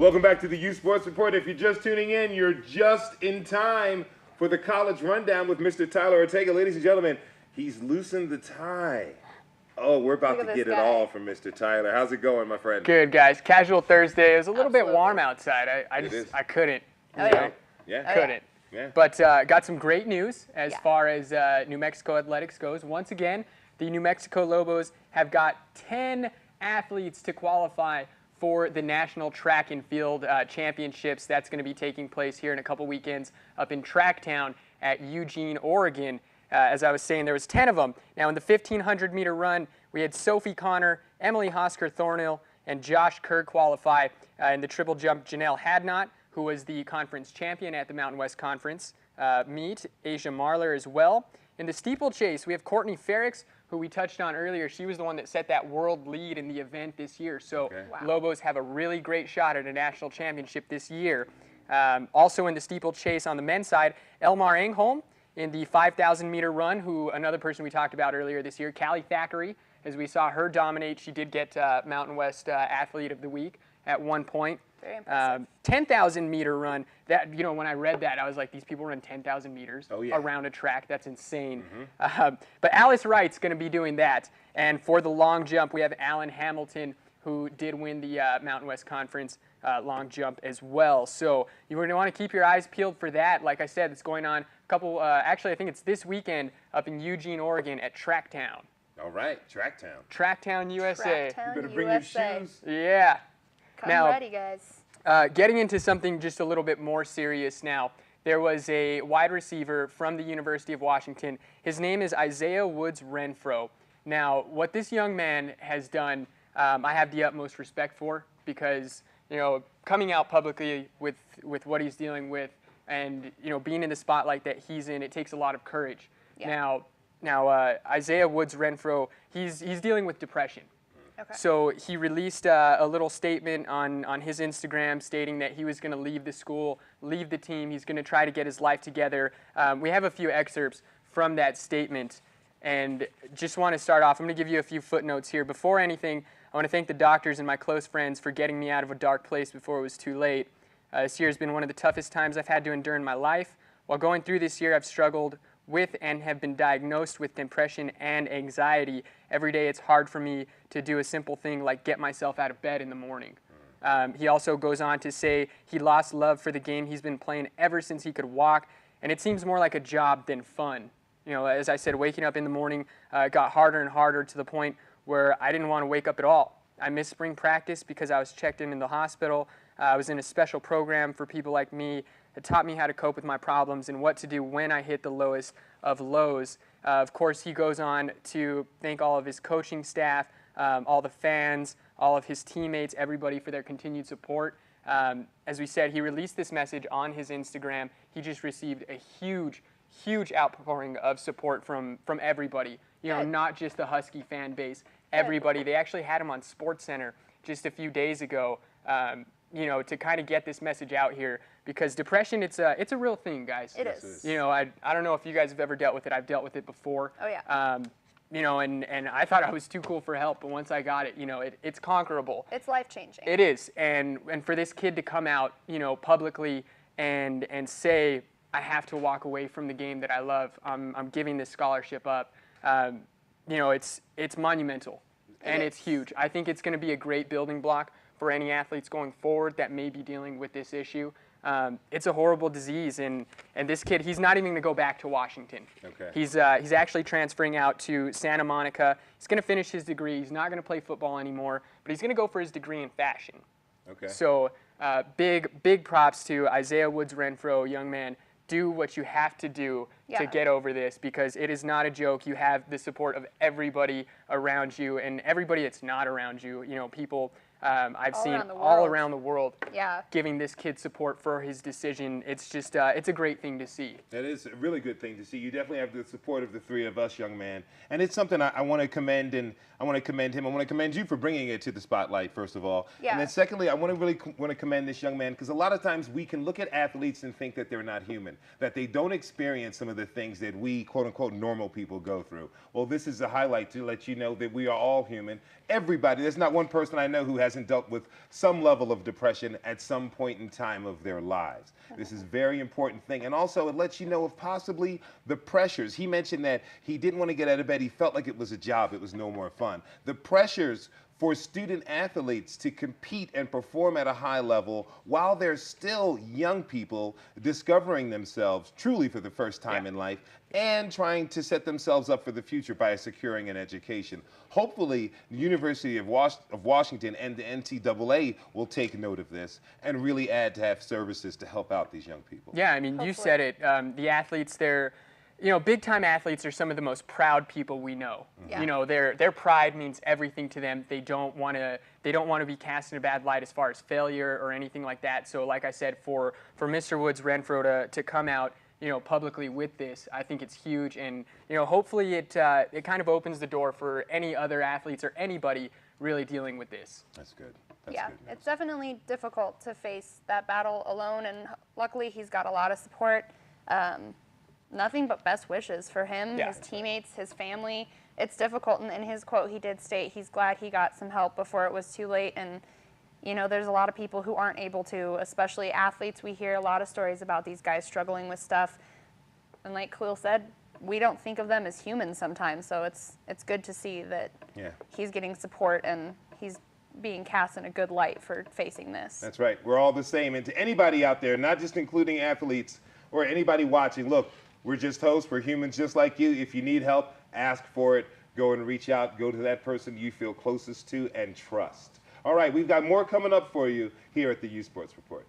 Welcome back to the U Sports Report. If you're just tuning in, you're just in time for the college rundown with Mr. Tyler Ortega. Ladies and gentlemen, he's loosened the tie. Oh, we're about to get it all from Mr. Tyler. How's it going, my friend? Good, guys. Casual Thursday. It was a little bit warm outside. I couldn't. Couldn't. Yeah. But got some great news as far as New Mexico athletics goes. Once again, the New Mexico Lobos have got 10 athletes to qualify for the National Track and Field Championships. That's going to be taking place here in a couple weekends up in Tracktown at Eugene, Oregon. As I was saying, there was 10 of them. Now, in the 1,500-meter run, we had Sophie Connor, Emily Hosker Thornhill, and Josh Kerr qualify. In the triple jump, Janelle Hadnot, who was the conference champion at the Mountain West Conference meet, Asia Marler as well. In the steeplechase, we have Courtney Ferricks, who we touched on earlier. She was the one that set that world lead in the event this year. So Lobos have a really great shot at a national championship this year. Also in the steeplechase on the men's side, Elmar Engholm in the 5,000-meter run, who another person we talked about earlier this year, Callie Thackeray, as we saw her dominate. She did get Mountain West Athlete of the Week at one point. Very impressive. 10,000-meter run. That, you know, when I read that, I was like, these people run 10,000 meters around a track. That's insane. But Alice Wright's going to be doing that. And for the long jump, we have Alan Hamilton, who did win the Mountain West Conference long jump as well. So you're going to want to keep your eyes peeled for that. Like I said, it's going on a couple. Actually, I think it's this weekend up in Eugene, Oregon, at Tracktown. All right, Tracktown. Tracktown, USA. Tracktown, You better bring USA. your shoes. Yeah. Come ready, guys. Getting into something just a little bit more serious now, there was a wide receiver from the University of Washington. His name is Isaiah Woods Renfro. Now, what this young man has done, I have the utmost respect for, because, you know, coming out publicly with what he's dealing with and, you know, being in the spotlight that he's in, it takes a lot of courage. Now, Isaiah Woods Renfro, he's dealing with depression. So he released a little statement on his Instagram stating that he was going to leave the school, leave the team. He's going to try to get his life together. We have a few excerpts from that statement, and just want to start off. I'm going to give you a few footnotes here. Before anything, I want to thank the doctors and my close friends for getting me out of a dark place before it was too late. This year has been one of the toughest times I've had to endure in my life. While going through this year, I've struggled with and have been diagnosed with depression and anxiety. Every day it's hard for me to do a simple thing like get myself out of bed in the morning. He also goes on to say he lost love for the game he's been playing ever since he could walk, and it seems more like a job than fun. You know, as I said, waking up in the morning got harder and harder to the point where I didn't want to wake up at all. I missed spring practice because I was checked in the hospital. I was in a special program for people like me. It taught me how to cope with my problems and what to do when I hit the lowest of lows. Of course, he goes on to thank all of his coaching staff, all the fans, all of his teammates, everybody for their continued support. As we said, he released this message on his Instagram. He just received a huge outpouring of support from everybody. You know, not just the Husky fan base, everybody. They actually had him on SportsCenter just a few days ago. You know, to kind of get this message out here, because depression, it's a real thing, guys. It is. You know, I don't know if you guys have ever dealt with it. I've dealt with it before. Oh, yeah. You know, and I thought I was too cool for help, but once I got it, you know, it's conquerable. It's life-changing. It is, and for this kid to come out, you know, publicly and say, I have to walk away from the game that I love. I'm giving this scholarship up. You know, it's monumental, and it's huge. I think it's going to be a great building block for any athletes going forward that may be dealing with this issue. It's a horrible disease, and this kid, he's not even going to go back to Washington. He's actually transferring out to Santa Monica. He's going to finish his degree. He's not going to play football anymore, but he's going to go for his degree in fashion. So big props to Isaiah Woods Renfro, young man. Do what you have to do to get over this, because it is not a joke. You have the support of everybody around you, and everybody that's not around you. You know, people I've seen all around the world giving this kid support for his decision. It's just, it's a great thing to see. That is a really good thing to see. You definitely have the support of the three of us, young man. And it's something I want to commend, and I want to commend him. I want to commend you for bringing it to the spotlight, first of all. And then secondly, I want to commend this young man, because a lot of times we can look at athletes and think that they're not human, that they don't experience some of the things that we, quote unquote, normal people go through. Well, this is a highlight to let you know that we are all human. Everybody, there's not one person I know who has hasn't dealt with some level of depression at some point in time of their lives. This is a very important thing. And also it lets you know of possibly the pressures. He mentioned that he didn't want to get out of bed. He felt like it was a job. It was no more fun. The pressures for student athletes to compete and perform at a high level while they're still young people discovering themselves truly for the first time in life and trying to set themselves up for the future by securing an education. Hopefully, the University of Washington and the NCAA will take note of this and really add to have services to help out these young people. Yeah, I mean, you said it. The athletes, big-time athletes are some of the most proud people we know. Yeah. You know, their pride means everything to them. They don't want to be cast in a bad light as far as failure or anything like that. So, like I said, for Mr. Woods Renfro to come out, publicly with this, I think it's huge, and hopefully it kind of opens the door for any other athletes or anybody really dealing with this. That's good. That's yeah, good news. it's definitely difficult to face that battle alone, and luckily he's got a lot of support. Nothing but best wishes for him, his teammates, his family. It's difficult, and in his quote, he did state he's glad he got some help before it was too late. And there's a lot of people who aren't able to, especially athletes. We hear a lot of stories about these guys struggling with stuff, and like Khalil said, we don't think of them as humans sometimes. So it's good to see that he's getting support and he's being cast in a good light for facing this. That's right. We're all the same. And to anybody out there, not just including athletes or anybody watching, look, we're just hosts. We're humans just like you. If you need help, ask for it. Go and reach out. Go to that person you feel closest to and trust. All right, we've got more coming up for you here at the U Sports Report.